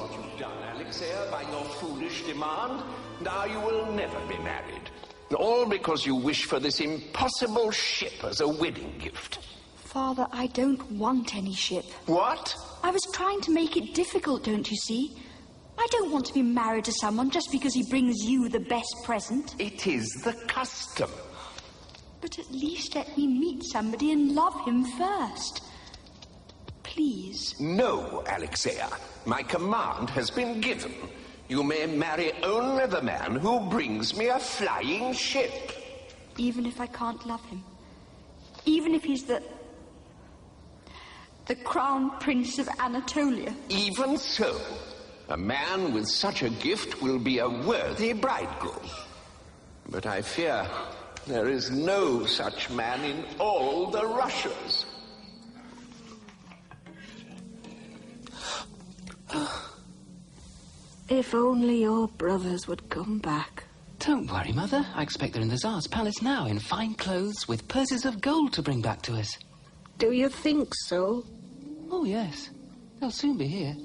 what you've done, Alexia, by your foolish demand. Now you will never be married. All because you wish for this impossible ship as a wedding gift. Father, I don't want any ship. What? I was trying to make it difficult, don't you see? I don't want to be married to someone just because he brings you the best present. It is the custom. But at least let me meet somebody and love him first. Please. No, Alexia. My command has been given. You may marry only the man who brings me a flying ship. Even if I can't love him? Even if he's the Crown Prince of Anatolia? Even so, a man with such a gift will be a worthy bridegroom. But I fear there is no such man in all the Russias. If only your brothers would come back. Don't worry, Mother. I expect they're in the Tsar's palace now, in fine clothes, with purses of gold to bring back to us. Do you think so? Oh, yes. They'll soon be here.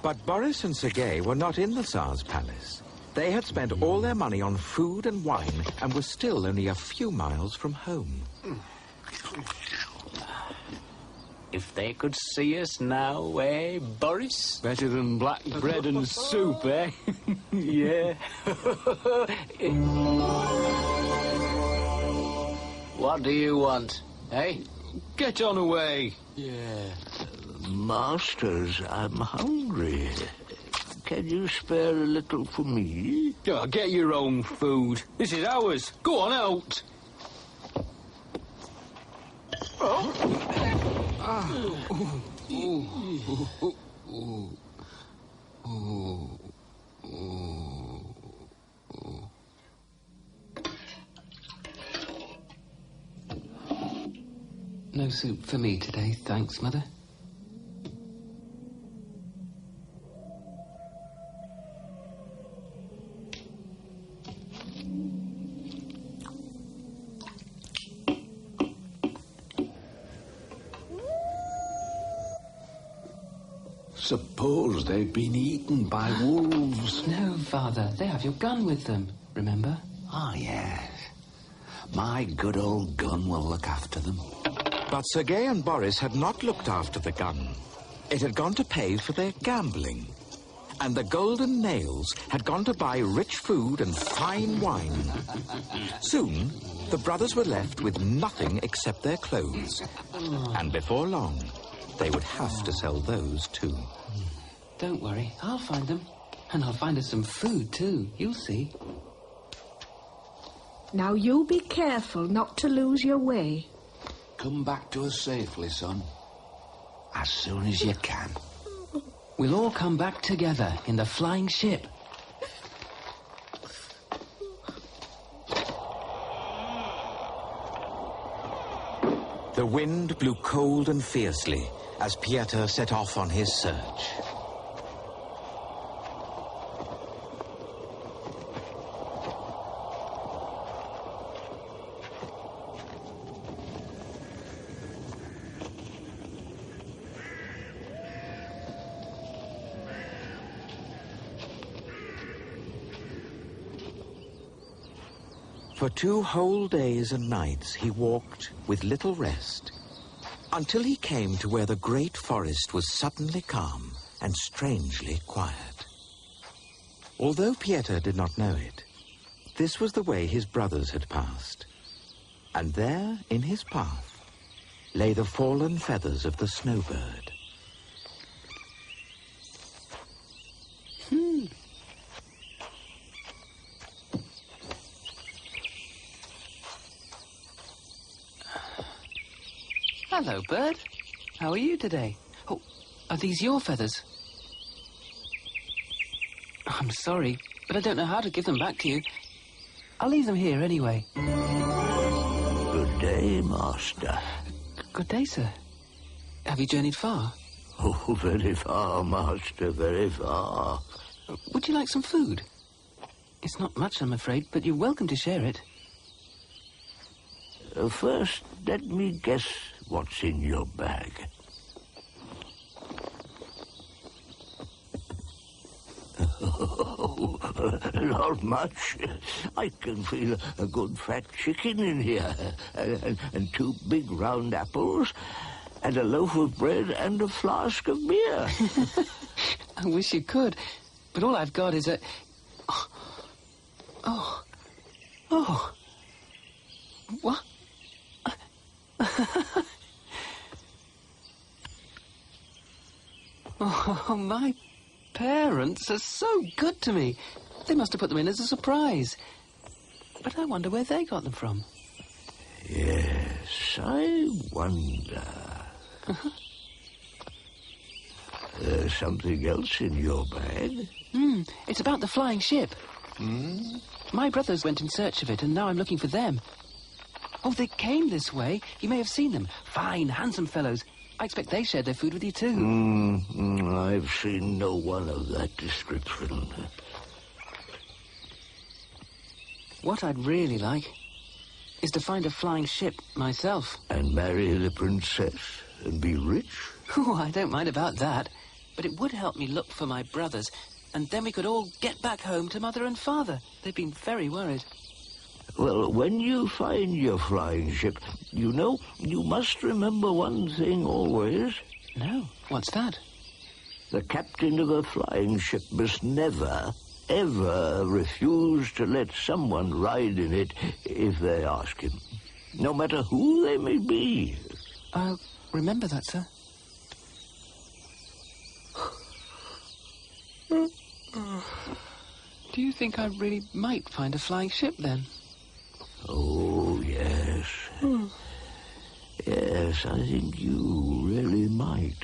But Boris and Sergei were not in the Tsar's palace. They had spent all their money on food and wine and were still only a few miles from home. If they could see us now, eh, Boris? Better than black bread and soup, eh? Yeah. What do you want, eh? Get on away. Yeah. Masters, I'm hungry. Can you spare a little for me? Oh, get your own food. This is ours. Go on out. No soup for me today, thanks, Mother. Suppose they've been eaten by wolves. No, Father. They have your gun with them, remember? Ah, yes. My good old gun will look after them. But Sergei and Boris had not looked after the gun. It had gone to pay for their gambling. And the golden nails had gone to buy rich food and fine wine. Soon, the brothers were left with nothing except their clothes. And before long, they would have to sell those too. Don't worry, I'll find them. And I'll find us some food too, you'll see. Now you be careful not to lose your way. Come back to us safely, son. As soon as you can. We'll all come back together in the flying ship. The wind blew cold and fiercely as Piotr set off on his search. For 2 whole days and nights he walked with little rest, until he came to where the great forest was suddenly calm and strangely quiet. Although Piotr did not know it, this was the way his brothers had passed. And there, in his path, lay the fallen feathers of the snowbird. Hello, bird. How are you today? Oh, are these your feathers? I'm sorry, but I don't know how to give them back to you. I'll leave them here anyway. Good day, Master. Good day, sir. Have you journeyed far? Oh, very far, Master, very far. Would you like some food? It's not much, I'm afraid, but you're welcome to share it. First, let me guess what's in your bag. Oh, not much. I can feel a good fat chicken in here, and 2 big round apples, and a loaf of bread and a flask of beer. I wish you could, but all I've got is a... Oh. What? Oh, my parents are so good to me. They must have put them in as a surprise. But I wonder where they got them from. Yes, I wonder. There's something else in your bag. It's about the flying ship. My brothers went in search of it, and now I'm looking for them. Oh, they came this way. You may have seen them. Fine, handsome fellows. I expect they shared their food with you, too. I've seen no one of that description. What I'd really like is to find a flying ship myself. And marry the princess and be rich? Oh, I don't mind about that. But it would help me look for my brothers, and then we could all get back home to Mother and Father. They've been very worried. Well, when you find your flying ship, you know, you must remember one thing always. No, what's that? The captain of a flying ship must never, ever refuse to let someone ride in it if they ask him, no matter who they may be. I'll remember that, sir. Do you think I really might find a flying ship, then? Oh, yes. Yes, I think you really might.